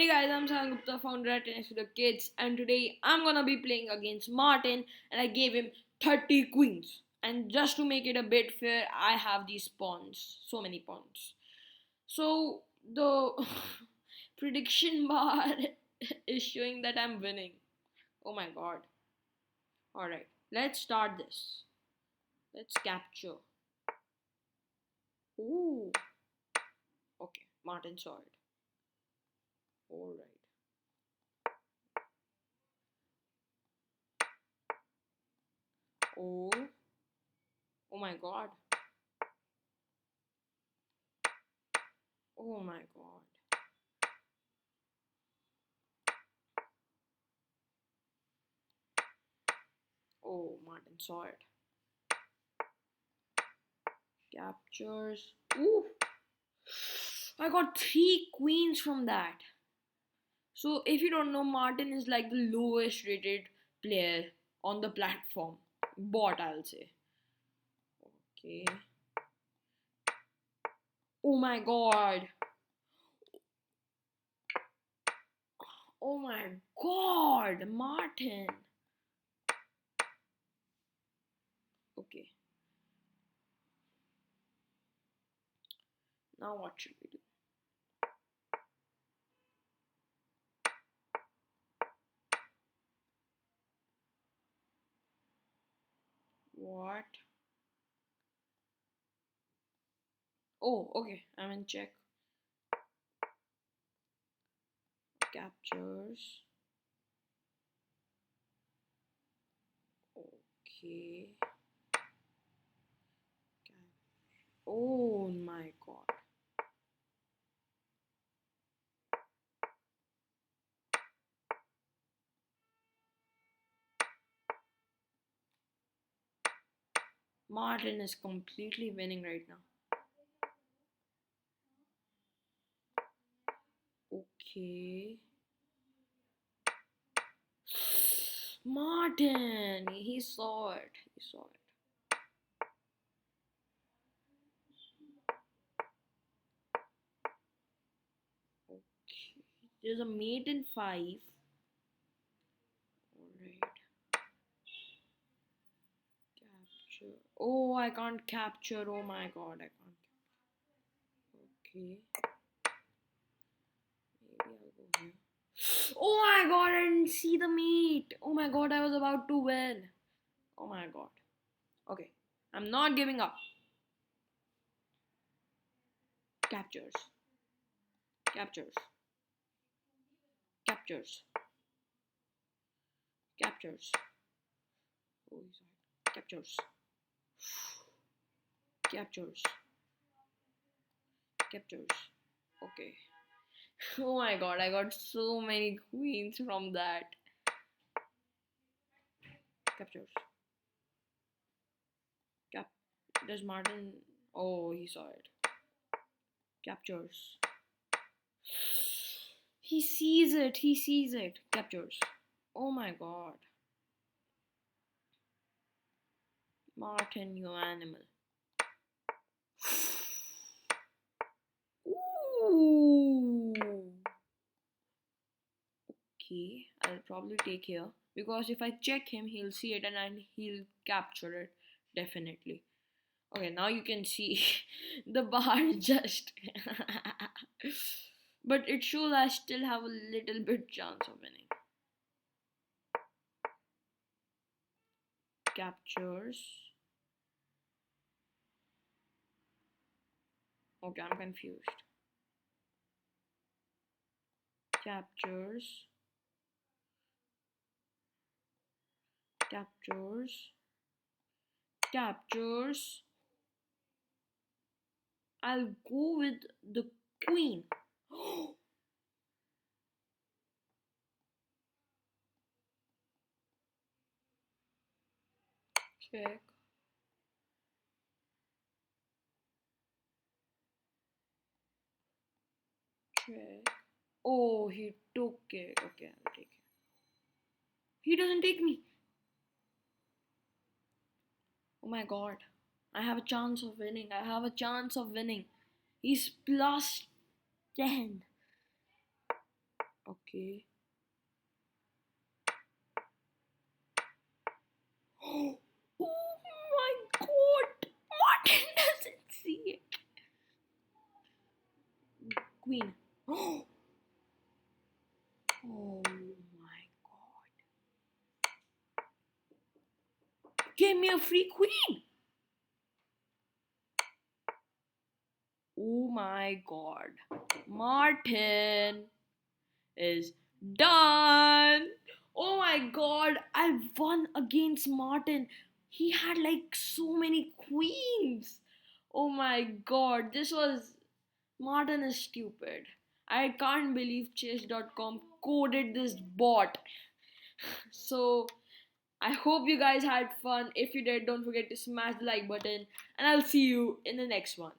Hey guys, I'm Saion Gupta, founder at Tennis with the Kids, and today I'm gonna be playing against Martin, and I gave him 30 queens. And just to make it a bit fair, I have these pawns, so many pawns. So the prediction bar is showing that I'm winning. Oh my god. Alright, let's start this. Let's capture. Ooh, okay, Martin saw it. Alright. Oh, oh my god. Oh my god. Oh, Martin saw it. Captures. Ooh, I got three queens from that. So if you don't know, Martin is like the lowest rated player on the platform. Bot, I'll say. Okay. Oh my god. Oh my god, Martin. Okay. Now what should we do? What? Oh, okay. I'm in check. Captures. Okay. Oh my god. Martin is completely winning right now. Okay. Martin, he saw it. He saw it. Okay. There's a mate in five. Alright. Capture. Oh, I can't capture. Oh my god, I can't. Okay. Maybe I'll go here. Oh my god, I didn't see the mate. Oh my god, I was about to win. Oh my god. Okay. I'm not giving up. Captures. Captures. Captures. Captures. Oh, he's right. Captures. Captures. Captures. Okay. Oh my god, I got so many queens from that. Captures. Cap. Does Martin. Oh, he saw it. Captures. He sees it. He sees it. Captures. Oh my god. Martin, you animal. Ooh. Okay, I'll probably take here because if I check him, he'll see it and he'll capture it definitely. Okay, now you can see the bar just. But it shows I still have a little bit chance of winning. Captures. Okay, I'm confused. Captures. Captures. Captures. I'll go with the queen. Check. Check. Oh, he took it. Okay, I'll take it. He doesn't take me. Oh my god. I have a chance of winning. I have a chance of winning. He's plus 10. Okay. Oh my god! Martin doesn't see it. Queen. Oh my god. Give me a free queen. Oh my god. Martin is done. Oh my god, I won against Martin. He had like so many queens. Oh my god, this was. Martin is stupid. I can't believe chess.com coded this bot. So, I hope you guys had fun. If you did, don't forget to smash the like button, and I'll see you in the next one.